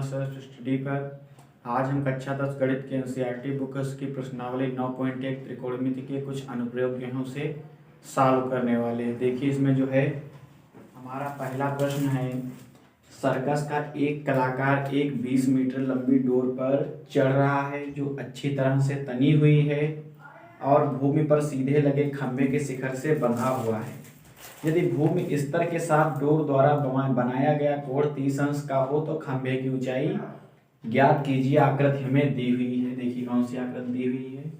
Channel self study पर। आज हम कक्षा 10 गणित के एनसीईआरटी बुक्स की प्रश्नावली 9.1 त्रिकोणमिति के कुछ अनुप्रयोगों से सॉल्व करने वाले हैं। देखिए इसमें जो है हमारा पहला प्रश्न है, सर्कस का एक कलाकार एक 20 मीटर लंबी डोर पर चढ़ रहा है जो अच्छी तरह से तनी हुई है और भूमि पर सीधे लगे खंभे के शिखर से बंधा हुआ है। यदि भूमि स्तर के साथ डोर द्वारा बनाया गया कोण 30 अंश का हो तो खंभे की ऊंचाई ज्ञात कीजिए। आकृति हमें दी हुई है, देखिए कौन सी आकृति दी हुई है।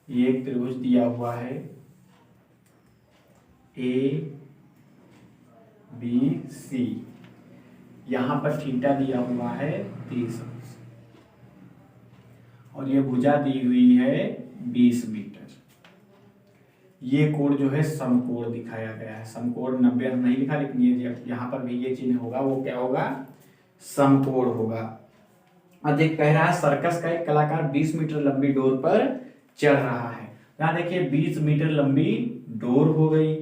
ये एक त्रिभुज दिया हुआ है ए बी सी, यहां पर थीटा दिया हुआ है 30 अंश और ये भुजा दी हुई है 20 मीटर। ये कोण जो है समकोण दिखाया गया है। समकोण 90 नहीं लिखा, लेकिन ये यहाँ पर भी ये चिन्ह होगा, वो क्या होगा, समकोण होगा। अधिक कह रहा है सर्कस का एक कलाकार 20 मीटर लंबी डोर पर चढ़ रहा है। यहाँ देखिए 20 मीटर लंबी डोर हो गई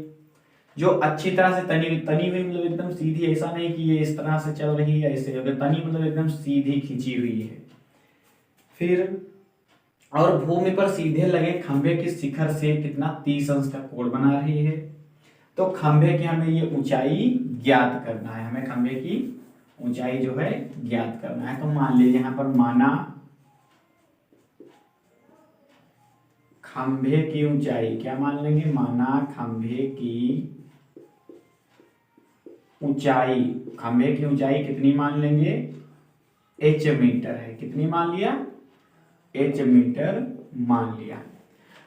जो अच्छी तरह से तनी हुई, मतलब एकदम सीधी, ऐसा नहीं कि ये इस तरह से चल रही है, ऐसे तनी मतलब एकदम सीधी खींची हुई है। फिर और भूमि पर सीधे लगे खंभे के शिखर से कितना 30 अंश का कोण बना रही है। तो खंभे की हमें ये ऊंचाई ज्ञात करना है, हमें खंभे की ऊंचाई जो है ज्ञात करना है। तो मान लीजिए यहां पर माना खंभे की ऊंचाई, क्या मान लेंगे, माना खंभे की ऊंचाई, खंभे की ऊंचाई कितनी मान लेंगे, h मीटर है। कितनी मान लिया, h मीटर मान लिया।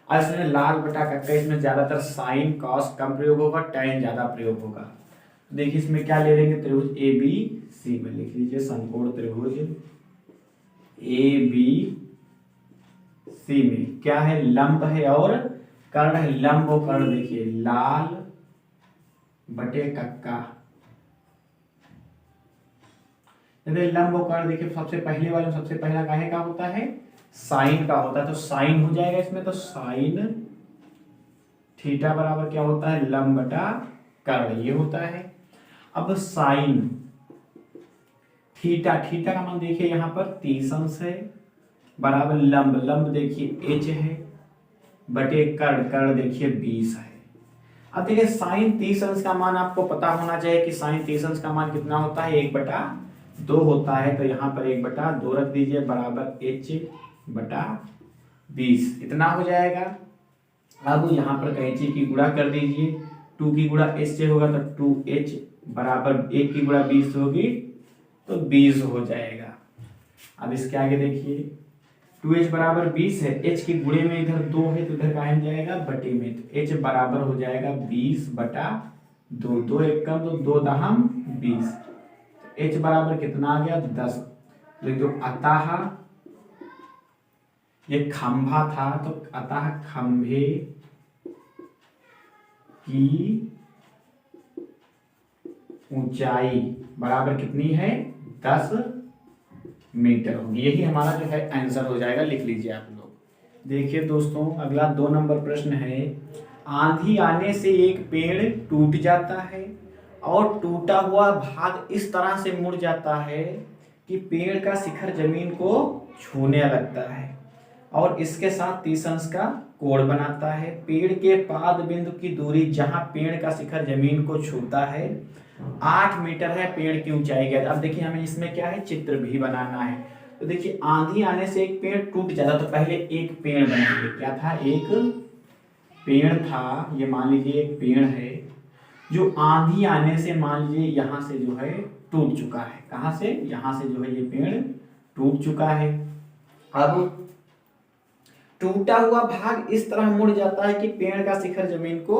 और इसमें लाल बटा कक्का, इसमें ज्यादातर साइन कॉस कम प्रयोग होगा, tan ज्यादा प्रयोग होगा। देखिए इसमें क्या ले लेंगे, त्रिभुज ए बी सी में लिख लीजिए समकोण त्रिभुज ए बी सी में क्या है, लंब है और कर्ण है। लंब और कर्ण देखिए लाल बटे कक्का, लंब और कर्ण देखिए सबसे पहले वाले, सबसे पहला काहे का होता है, साइन का होता है, तो साइन हो जाएगा इसमें। तो साइन थीटा बराबर क्या होता है, लंब बटा कर्ण, ये होता है। अब साइन थीटा, थीटा का मान देखिए यहाँ पर 30 अंश है बराबर लंब, लंब देखिए h है बटे कर्ण, कर्ण देखिए 20 है। अब देखिए साइन 30 अंश का मान आपको पता होना चाहिए कि साइन 30 अंश का मान कितना होता है, 1/2 होता है। तो यहाँ पर 1/2 रख दीजिए बराबर h बटा 20, इतना हो जाएगा। अब यहाँ पर कैंची की गुणा कर दीजिए, 2 की गुणा h से होगा तो 2h बराबर 1 की गुणा 20 होगी तो 20 हो जाएगा। अब इसके आगे देखिए 2h बराबर 20 है, h की गुणे में इधर 2 है तो इधर कहाँ जाएगा, बटे में, तो h बराबर हो जाएगा 20/2, 2 एक कम तो 2 दहम 20, h बराबर कितना आ गया 10। तो अतः ये खंभा था तो अतः खंभे की ऊंचाई बराबर कितनी है, 10 मीटर होगी। यही हमारा जो है आंसर हो जाएगा, लिख लीजिए आप लोग। देखिए दोस्तों अगला 2 नंबर प्रश्न है, आंधी आने से एक पेड़ टूट जाता है और टूटा हुआ भाग इस तरह से मुड़ जाता है कि पेड़ का शिखर जमीन को छूने लगता है और इसके साथ 30 अंश का कोण बनाता है। पेड़ के पाद बिंदु की दूरी जहां पेड़ का शिखर जमीन को छूता है 8 मीटर है, पेड़ की ऊंचाई क्या है। अब देखिए हमें इसमें क्या है, चित्र भी बनाना है। तो देखिए आंधी आने से एक पेड़ टूट जाता, तो पहले एक पेड़ बनाएंगे, क्या था, एक पेड़ था, ये मान लीजिए एक पेड़ है जो आंधी आने से मान लीजिए यहाँ से जो है टूट चुका है। कहाँ से, यहाँ से जो है ये पेड़ टूट चुका है। अब टूटा हुआ भाग इस तरह मुड़ जाता है कि पेड़ का शिखर जमीन को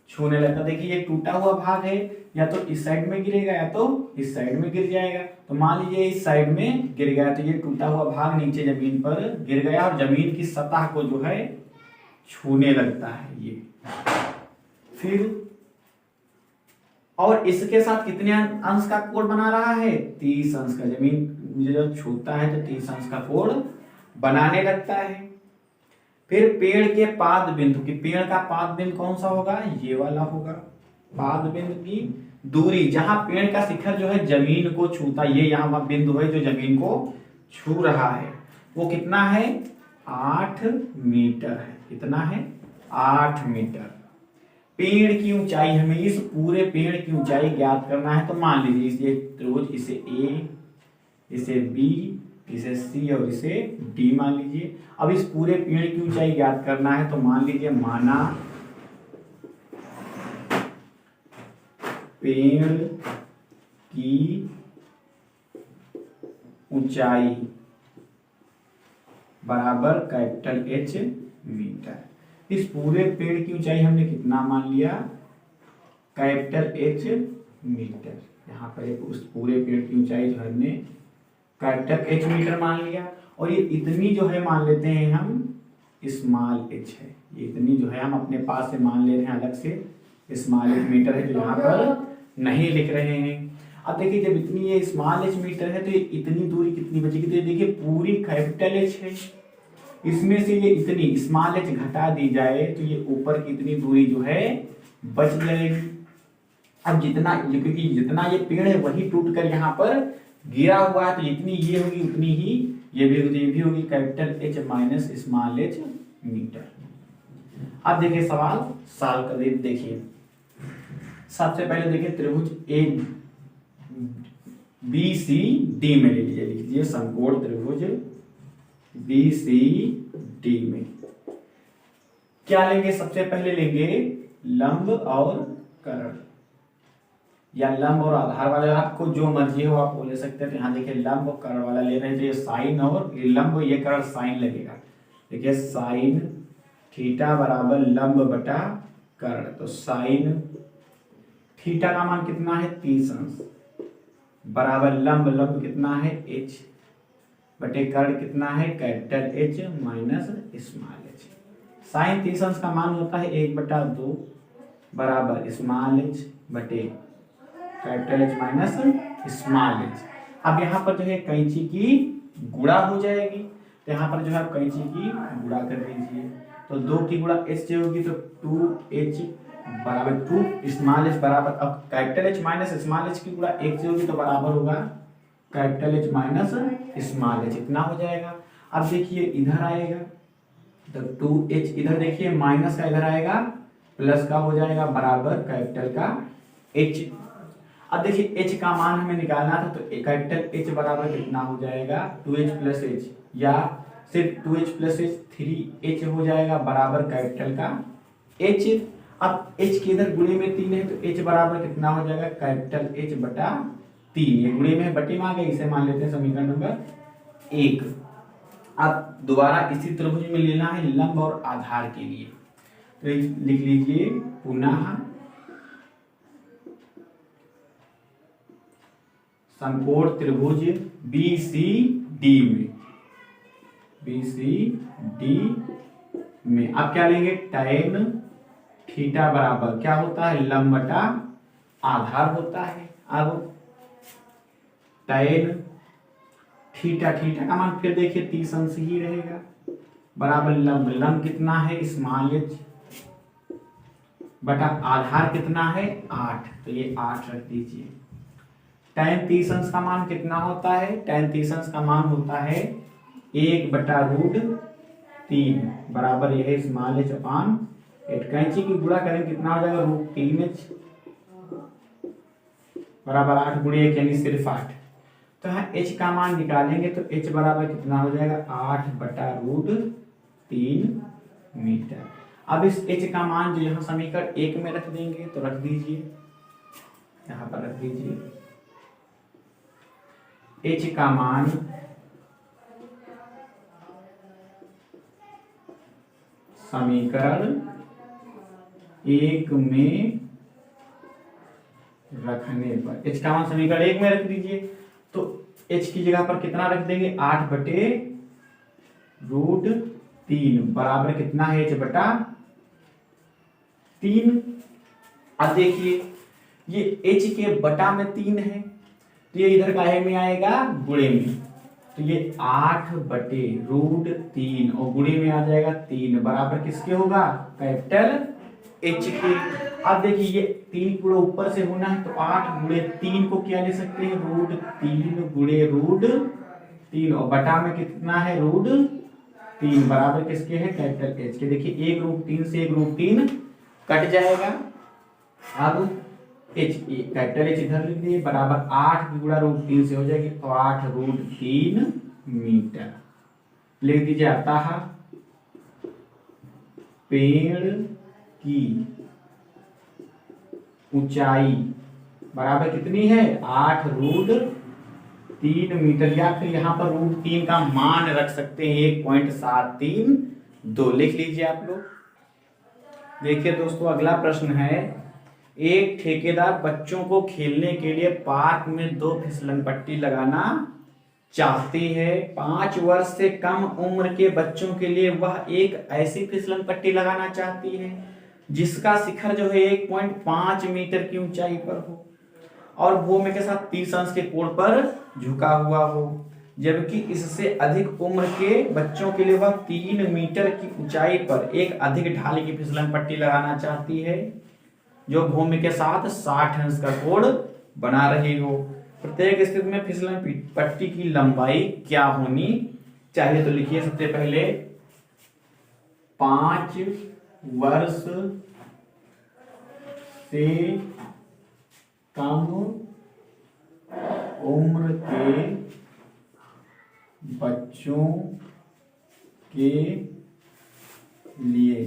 छूने लगता। देखिए ये टूटा हुआ भाग है, या तो इस साइड में गिरेगा या तो इस साइड में गिर जाएगा। तो मान लीजिए इस साइड में गिर गया तो ये टूटा हुआ भाग नीचे जमीन पर गिर गया और जमीन की सतह को जो है छूने लगता है ये। फिर और इसके साथ कितने अंश का कोण बना रहा है, 30 अंश का। जमीन जब छूता है तो 30 अंश का कोण बनाने लगता है। फिर पेड़ के पाद बिंदु की, पेड़ का पाद बिंदु कौन सा होगा, ये वाला होगा। पाद बिंदु की दूरी, जहां पेड़ का शिखर जो है जमीन को छूता, ये यहाँ बिंदु है जो जमीन को छू रहा है, वो कितना है 8 मीटर है। कितना है 8 मीटर। पेड़ की ऊंचाई, हमें इस पूरे पेड़ की ऊंचाई ज्ञात करना है। तो मान लीजिए इसे त्रिभुज, इसे ए, इसे बी, इसे सी और इसे डी मान लीजिए। अब इस पूरे पेड़ की ऊंचाई ज्ञात करना है, तो मान लीजिए माना पेड़ की ऊंचाई बराबर कैपिटल एच मीटर। इस पूरे पेड़ की ऊंचाई हमने कितना मान लिया, कैपिटल एच मीटर। यहाँ पर उस पूरे पेड़ की ऊंचाई जो हमने कैपिटल एच मीटर मान लिया, और ये इतनी जो है मान लेते हैं हम स्मॉल एच है। ये इतनी जो है हम अपने पास से मान ले रहे हैं अलग से, स्मॉल एच मीटर है जो यहाँ पर नहीं लिख रहे हैं। अब देखिए जब इतनी ये स्मॉल एच मीटर है तो ये इतनी दूरी कितनी बचेगी, तो ये देखिए पूरी कैपिटल एच है, इसमें से ये इतनी स्मॉल एच घटा दी जाए तो ये ऊपर की इतनी दूरी जो है बच जाएगी। अब जितना, क्योंकि जितना ये पेड़ है वही टूट कर यहाँ पर गिरा हुआ है, तो जितनी ये होगी उतनी ही ये भी होगी, ये भी होगी capital H minus small H metre. अब देखिए सवाल सॉल्व कर देखिए। सबसे पहले देखिए त्रिभुज ए बी सी डी में ले लीजिए, लिख लीजिए समकोण त्रिभुज बी सी डी में क्या लेंगे, सबसे पहले लेंगे लंब और कर्ण, या लंब और आधार वाला, आपको जो मर्जी हो आप वो ले सकते हैं। तो यहाँ देखिए लंब और कर्ण वाला ले रहे हैं, तो ये साइन और ये लंब, ये कर्ण साइन लगेगा। देखिए साइन थीटा बराबर लंब बटा कर्ण, तो साइन थीटा का मान कितना है 30 अंश बराबर लंब, लंब कितना है h बटे कर्ण कितना है capital H minus small H. Sine 30 अंश का मान होता है 1/2 बराबर स्मॉल एच बटे capital H minus small H. अब यहाँ पर जो है कैंची की गुणा हो जाएगी, तो यहाँ पर जो है आप कैंची की गुणा कर दीजिए, तो 2 की गुणा एच से होगी तो 2h बराबर 2 स्मॉल एच बराबर, अब capital H minus small H की गुणा 1 से होगी तो बराबर होगा capital H minus small H, इतना हो जाएगा। अब देखिए इधर आएगा तो 2h, इधर देखिए माइनस का इधर आएगा प्लस का हो जाएगा बराबर कैपिटल का h। अब देखिए h का मान हमें निकालना था, तो कैपिटल h बराबर कितना हो जाएगा 2h प्लस h, या सिर्फ 2h प्लस h 3h हो जाएगा बराबर कैपिटल का h। अब h के इधर गुणे में 3 है, तो h बराबर कितना हो जाएगा कैपिटल h बटा 3, ये गुणे में बटे में आ गए, इसे मान लेते हैं समीकरण नंबर 1। अब दोबारा इसी त्रिभुज में लेना है लंब और आधार के लिए, तो लिख लीजिए पुनः समकोण त्रिभुज बी सी डी में अब क्या लेंगे tan थीटा बराबर क्या होता है लंब बटा आधार होता है। अब tan थीटा, थीटा का मान फिर देखिए 30 अंश ही रहेगा बराबर लंब, लंब कितना है स्मॉल एच बटा आधार कितना है 8, तो ये 8 रख दीजिए। tan 30 अंश का मान कितना होता है, tan 30 अंश का मान होता है 1/√3 बराबर यह है स्मॉल एच अपान 8। कैंची की गुणा करें कितना हो जाएगा √3h बराबर 8 गुणे 1 यानी सिर्फ 8। तो यहाँ h का मान निकालेंगे तो h बराबर कितना हो जाएगा 8/√3 मीटर। अब इस h का मान जो यहाँ समीकरण 1 में रख देंगे, तो रख दीजिए, यहाँ पर रख दीजिए h का मान समीकरण 1 में रखने पर, h का मान समीकरण 1 में रख दीजिए, तो h की जगह पर कितना रख देंगे 8/√3 बराबर कितना है h बटा 3। अब देखिए ये h के बटा में 3 है, तो ये इधर काहे में आएगा गुणे में, तो ये 8/√3 और गुणे में आ जाएगा 3 बराबर किसके होगा कैपिटल एच के। अब देखिए ये 3 गुणे ऊपर से होना है तो 8 गुणे 3 को क्या ले सकते हैं, √3 गुणे √3 और बटा में कितना है √3 बराबर किसके है, कैपिटल एच के। देखिए 1 √3 से 1 √3 कट जाएगा। अब एच कैपिटल एच इधर लिख दिए बराबर 8 गुणा √3 से हो जाएगी तो 8 √3 मीटर। लिख दीजिए अतः पेड़ की ऊंचाई बराबर कितनी है, 8 √3 मीटर, या फिर यहाँ पर √3 का मान रख सकते हैं 1.732 लिख लीजिए आप लोग। देखिए दोस्तों अगला प्रश्न है, एक ठेकेदार बच्चों को खेलने के लिए पार्क में 2 फिसलन पट्टी लगाना चाहती है। 5 वर्ष से कम उम्र के बच्चों के लिए वह एक ऐसी फिसलन पट्टी लगाना चाहती है जिसका शिखर जो है 1.5 मीटर की ऊंचाई पर हो और भूमि के साथ 30 अंश के कोण पर झुका हुआ हो, जबकि इससे अधिक उम्र के बच्चों के लिए वह 3 मीटर की ऊंचाई पर एक अधिक ढाल की फिसलन पट्टी लगाना चाहती है जो भूमि के साथ 60 अंश का कोण बना रही हो। प्रत्येक स्थिति में फिसलन पट्टी की लंबाई क्या होनी चाहिए। तो लिखिए सबसे पहले 5 वर्ष से कम उम्र के बच्चों के लिए,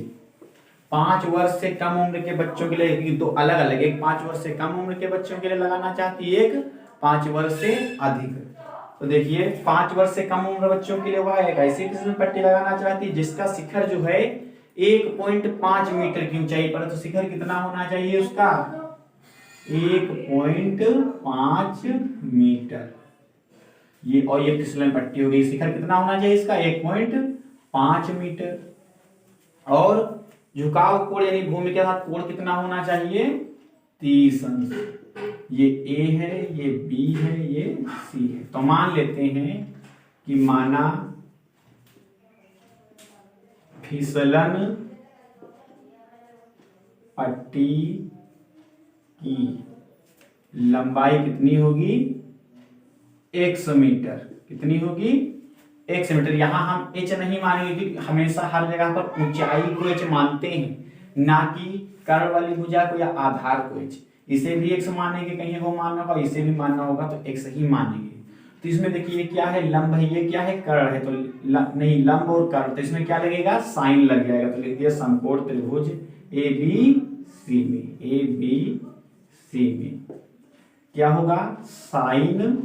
5 वर्ष से कम उम्र के बच्चों के लिए, दो अलग अलग, एक 5 वर्ष से कम उम्र के बच्चों के लिए लगाना चाहती है, एक 5 वर्ष से अधिक। तो देखिए 5 वर्ष से कम उम्र बच्चों के लिए वह एक ऐसी फिसलन पट्टी लगाना चाहती है जिसका शिखर जो है 1.5 मीटर की ऊंचाई पर। तो शिखर कितना होना चाहिए उसका, 1.5 मीटर। ये और ये फिसलन पट्टी हो गई, शिखर कितना होना चाहिए इसका, 1.5 मीटर। और झुकाव कोण यानी भूमि के साथ कोण कितना होना चाहिए, 30 अंश। ये ए है, ये बी है, ये सी है। तो मान लेते हैं कि माना फिसलन पट्टी की लंबाई कितनी होगी, 100 मीटर। कितनी होगी, 100 मीटर। यहां हम एच नहीं मानेंगे क्योंकि हमेशा हर जगह पर ऊंचाई को एच मानते हैं, ना कि कर्ण वाली भुजा को या आधार को एच। इसे भी एक्स मानेंगे, कहीं वो मानना होगा, इसे भी मानना होगा तो एक्स ही मानेंगे। तो इसमें देखिए ये क्या है, लंब है, ये क्या है, कर्ण है। तो नहीं, लंब और कर्ण, तो इसमें क्या लगेगा, साइन लग जाएगा। तो लिख दिया समकोण त्रिभुज ए बी सी में, ए बी सी में क्या होगा, साइन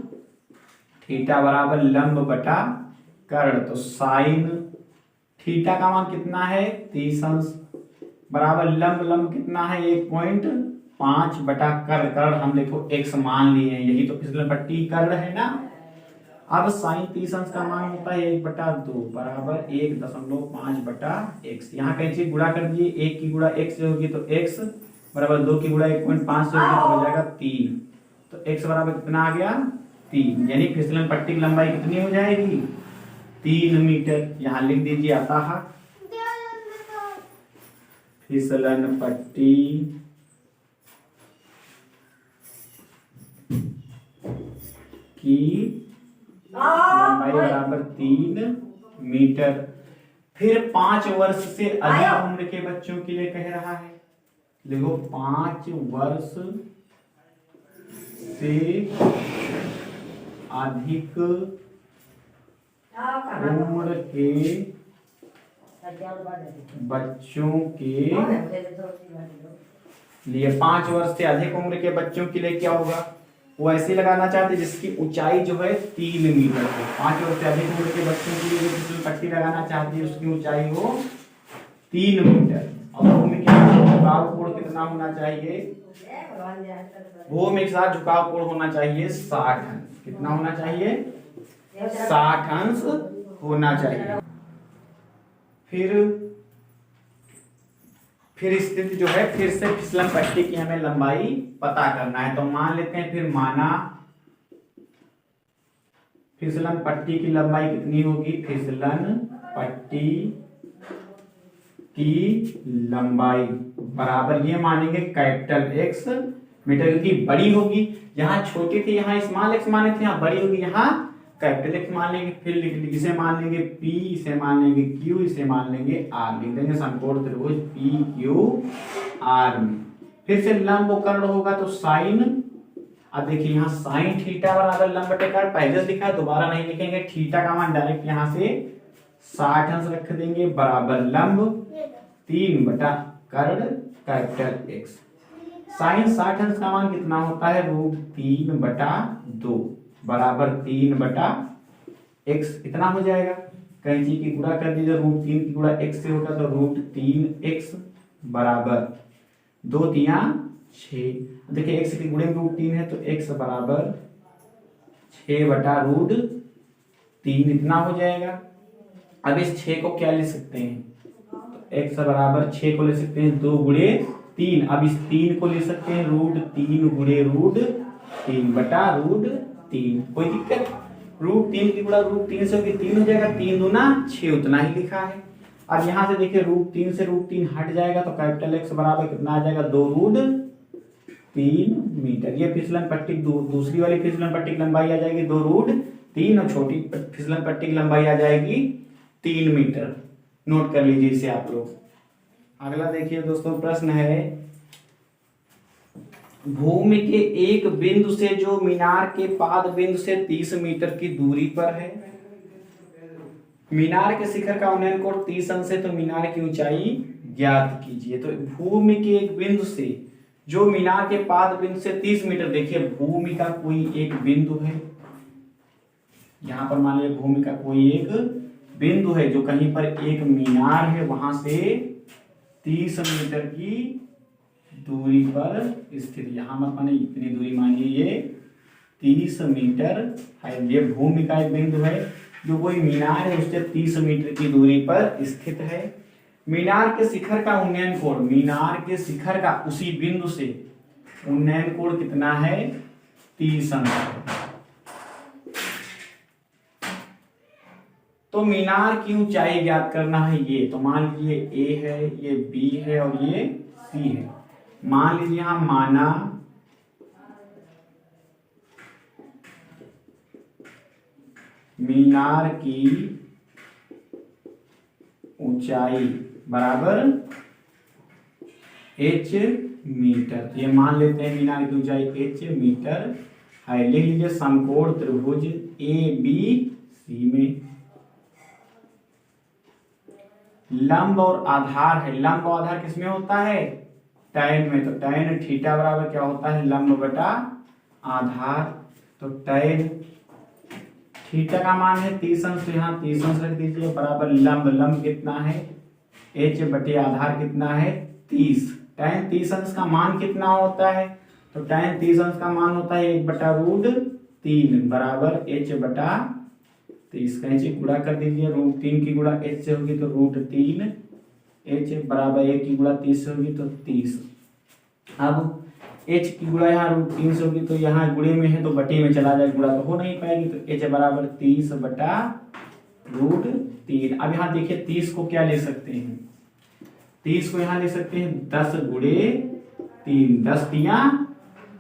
थीटा बराबर लंब बटा कर्ण। तो साइन थीटा का मान कितना है, 30 अंश बराबर लंब कितना है, 1.5 बटा कर्ण। कर्ण हम देखो x मान लिए हैं, यही तो फिसलन पट्टी कर्ण है ना। अब साइन 30 अंश का मान होता है 1/2 बराबर 1.5 बटा x। यहाँ कहीं चीज गुणा कर दिए, 1 की गुणा x से होगी तो x बराबर 2 की गुणा 1.5 से होगी तो हो जाएगा 3। तो x बराबर कितना आ गया, 3। यानी फिसलन पट्टी की लंबाई कितनी हो जाएगी, 3 मीटर। यहाँ लिख दीजिए अतः फिसलन पट्टी की लंबाई बराबर 3 मीटर। फिर 5 वर्ष से अधिक उम्र के बच्चों के लिए कह रहा है, देखो 5 वर्ष से अधिक उम्र के बच्चों के लिए, 5 वर्ष से अधिक उम्र के बच्चों के लिए क्या होगा, वो ऐसे लगाना चाहते हैं जिसकी ऊंचाई जो है 3 मीटर हो। 5 वर्ष से अधिक उम्र के बच्चों के लिए जो पट्टी लगाना चाहती है उसकी ऊंचाई हो 3 मीटर। और भूमि के साथ झुकाव कोण कितना होना चाहिए, भूमि के साथ झुकाव कोण होना चाहिए 60 अंश। कितना होना चाहिए, 60 अंश होना चाहिए। फिर स्थिति जो है, फिर से फिसलन पट्टी की हमें लंबाई पता करना है। तो मान लेते हैं, फिर माना फिसलन पट्टी की लंबाई कितनी होगी, फिसलन पट्टी की लंबाई बराबर, ये मानेंगे कैपिटल एक्स मीटर, क्योंकि बड़ी होगी, यहाँ छोटी थी यहाँ स्मॉल एक्स माने थे, यहाँ बड़ी होगी यहाँ कैपिटल एक्स मान लेंगे। फिर लिख लीजिए, इसे मान लेंगे पी, इसे मान लेंगे क्यू, इसे मान लेंगे आर, लिख देंगे समकोण त्रिभुज पी क्यू आर में। फिर से लंब कर्ण होगा तो साइन, अब देखिए यहाँ साइन थीटा बराबर लंब बटे कर्ण पहले से लिखा है, दोबारा नहीं लिखेंगे। थीटा का मान डायरेक्ट यहाँ से 60 अंश रख देंगे बराबर लंब 3 बटा कर्ण कैपिटल एक्स। साइन 60 अंश का मान कितना होता है, √3 बटा 2 बराबर 3 बटा एक्स, इतना हो जाएगा। कैंची की गुणा कर दीजिए, √3 की गुणा x से होगा तो √3x बराबर 2 तिया 6। देखिए x की गुणे में √3 है तो x बराबर 6 बटा √3 इतना हो जाएगा। अब इस 6 को क्या ले सकते हैं, तो x बराबर 6 को ले सकते हैं 2 गुणे 3। अब इस 3 को ले सकते हैं √3 गुणे √3 बटा √3, कोई दिक्कत। √3 की गुणा √3 से होगी 3 हो जाएगा, 3 दूना 6 उतना ही लिखा है। अब यहाँ से देखिए √3 से √3 हट जाएगा तो कैपिटल एक्स बराबर कितना आ जाएगा, 2√3 मीटर। ये फिसलन पट्टी दूसरी वाली फिसलन पट्टी की लंबाई आ जाएगी 2√3 और छोटी फिसलन पट्टी की लंबाई आ जाएगी 3 मीटर। नोट कर लीजिए इसे आप लोग। अगला देखिए दोस्तों प्रश्न है, भूमि के एक बिंदु से जो मीनार के पाद बिंदु से 30 मीटर की दूरी पर है, मीनार के शिखर का उन्नयन कोण 30 अंश है, तो मीनार की ऊंचाई ज्ञात कीजिए। तो भूमि के एक बिंदु से जो मीनार के पाद बिंदु से 30 मीटर, देखिए भूमि का कोई एक बिंदु है, यहां पर मान लिया भूमि का कोई एक बिंदु है जो कहीं पर एक मीनार है, वहां से 30 मीटर की दूरी पर स्थित, यहां मत माने इतनी दूरी मानिए, ये 30 मीटर है। ये भूमि का एक बिंदु है जो कोई मीनार है उससे 30 मीटर की दूरी पर स्थित है। मीनार के शिखर का उन्नयन कोण, मीनार के शिखर का उसी बिंदु से उन्नयन कोण कितना है, 30 अंश। तो मीनार की ऊंचाई ज्ञात करना है ये, तो मान लीजिए ए है, ये बी है और ये सी है। मान लीजिए यहां माना मीनार की ऊंचाई बराबर h मीटर, ये मान लेते हैं मीनार की ऊंचाई h मीटर है। लिख लीजिए समकोण त्रिभुज ABC में लंब और आधार है, लंब और आधार किसमें होता है, टैन में, तो टैन थीटा बराबर क्या होता है, लंब बटा आधार। तो टैन थीटा का मान है 30 अंश, तो यहाँ 30 अंश रख दीजिए बराबर लंब, लंब कितना है h बटे आधार कितना है 30। टैन 30 अंश का मान कितना होता है, तो टैन 30 अंश का मान होता है 1 बटा √3 बराबर h बटा 30। कैंची गुणा कर दीजिए, √3 की गुणा h से होगी तो √3 h बराबर 1 की गुणा 30 से होगी तो 30। अब h की गुणा यहाँ √3 से होगी तो यहाँ गुणे में है तो बटे में चला जाए, गुणा तो हो नहीं पाएगी, तो h बराबर 30 बटा √3। अब यहाँ देखिए 30 को क्या ले सकते हैं, 30 को यहाँ ले सकते हैं 10 गुणे 3, 10 तिया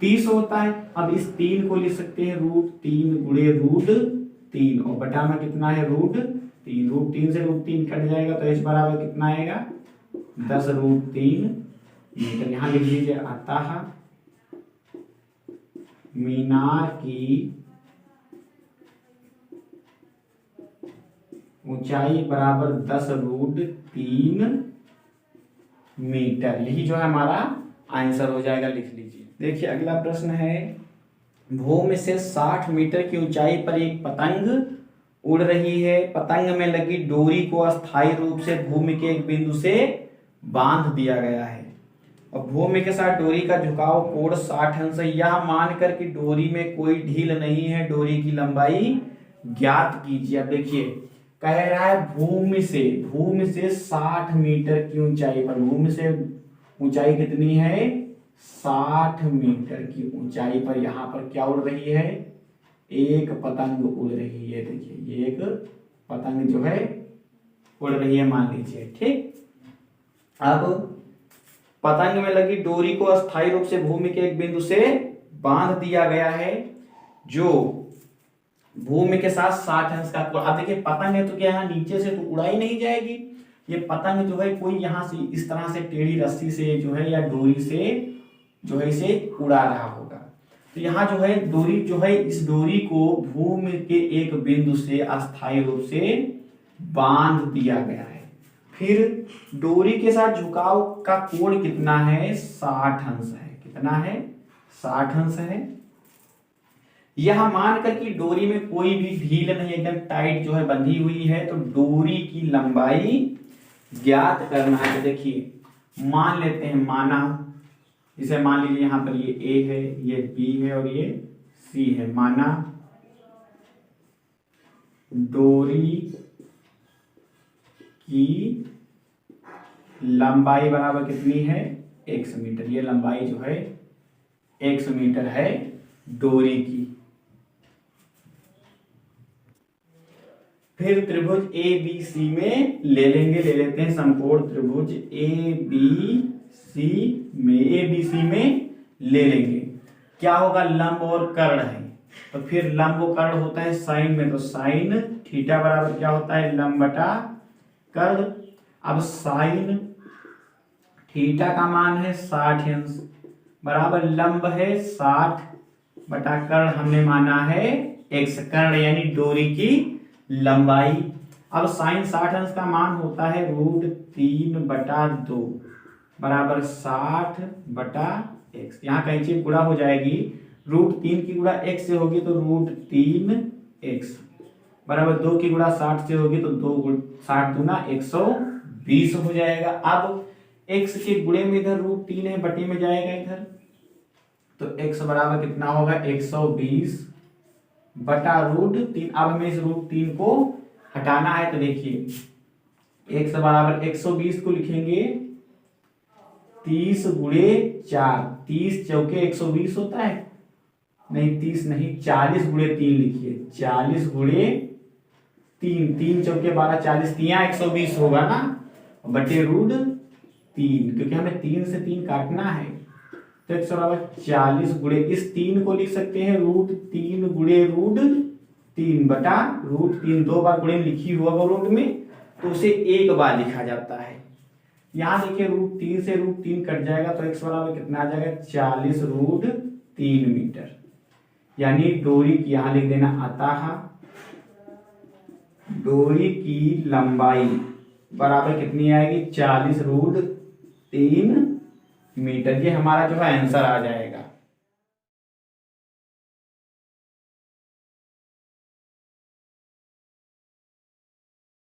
30 होता है। अब इस 3 को ले सकते हैं √3 गुणे √3 और बटा में कितना है √3, √3 से √3 कट जाएगा तो h बराबर कितना आएगा 10√3 मीटर। यहाँ लिख लीजिए, अतः मीनार की ऊंचाई बराबर 10√3 मीटर, यही जो है हमारा आंसर हो जाएगा, लिख लीजिए। देखिए अगला प्रश्न है, भूमि से 60 मीटर की ऊंचाई पर एक पतंग उड़ रही है, पतंग में लगी डोरी को अस्थायी रूप से भूमि के एक बिंदु से बांध दिया गया है और भूमि के साथ डोरी का झुकाव कोण 60 अंश है। यह मानकर कि डोरी में कोई ढील नहीं है, डोरी की लंबाई ज्ञात कीजिए। अब देखिए कह रहा है भूमि से 60 मीटर की ऊंचाई पर, भूमि से ऊंचाई कितनी है 60 मीटर की ऊंचाई पर यहाँ पर क्या उड़ रही है, एक पतंग उड़ रही है। देखिए ये एक पतंग जो है उड़ रही है मान लीजिए, ठीक। अब पतंग में लगी डोरी को अस्थायी रूप से भूमि के एक बिंदु से बांध दिया गया है जो भूमि के साथ 60 अंश का कोण। अब देखिए पतंग है तो क्या यहाँ नीचे से तो उड़ाई नहीं जाएगी, ये पतंग जो है कोई यहाँ से इस तरह से टेढ़ी रस्सी से जो है या डोरी से जो है इसे उड़ा रहा होगा। तो यहाँ जो है डोरी जो है इस डोरी को भूमि के एक बिंदु से अस्थायी रूप से बांध दिया गया है। फिर डोरी के साथ झुकाव का कोण कितना है, 60 अंश है। कितना है, 60 अंश है। यह मानकर कि डोरी में कोई भी ढील नहीं, एकदम टाइट जो है बंधी हुई है, तो डोरी की लंबाई ज्ञात करना है। तो देखिए मान लेते हैं, माना इसे मान लीजिए यहां पर ये ए है, ये बी है और ये सी है। माना डोरी की लंबाई बराबर कितनी है, 100 मीटर। ये लंबाई जो है 100 मीटर है डोरी की। फिर त्रिभुज ए बी सी में ले लेते हैं समकोण त्रिभुज ए बी सी में ले लेंगे। क्या होगा, लंब और कर्ण है, तो फिर लंब और कर्ण होता है साइन में, तो साइन थीटा बराबर क्या होता है, लंब बटा कर्ण। अब साइन थीटा का मान है 60 अंश बराबर लंब है 60 बटा कर्ण हमने माना है x, कर्ण यानी डोरी की लंबाई। अब साइन 60 अंश का मान होता है √3/2 बराबर 60 बटा x। यहाँ कैंची गुणा हो जाएगी, √3 की गुणा x से होगी तो √3x बराबर 2 की गुणा 60 से होगी तो 60 दूना 120 हो जाएगा। अब x के गुणे में इधर √3 है, बटे में जाएगा इधर, तो x बराबर कितना होगा, 120 बटा √3। अब हमें इस √3 को हटाना है, तो देखिए x बराबर 120 को लिखेंगे 30 गुणे 4, 30 चौके 120 होता है, नहीं 30 नहीं 40 गुणे 3 लिखिए, 40 गुणे 3, 3 चौके 12, 40, 3 120 होगा ना, बटे √3, क्योंकि हमें 3 से 3 काटना है, तो 140 गुणे इस 3 को लिख सकते हैं √3 गुणे √3 बटा √3। 2 बार गुणे लिखी हुआ रूट में, तो उसे एक बार लिखा जाता है। यहाँ देखिए √3 से √3 कट जाएगा, तो x बराबर कितना आ जाएगा, 40 √3 मीटर। यानी डोरी की यहाँ लिख देना, अतः डोरी की लंबाई बराबर कितनी आएगी, 40 √3 मीटर। ये हमारा जो है आंसर आ जाएगा।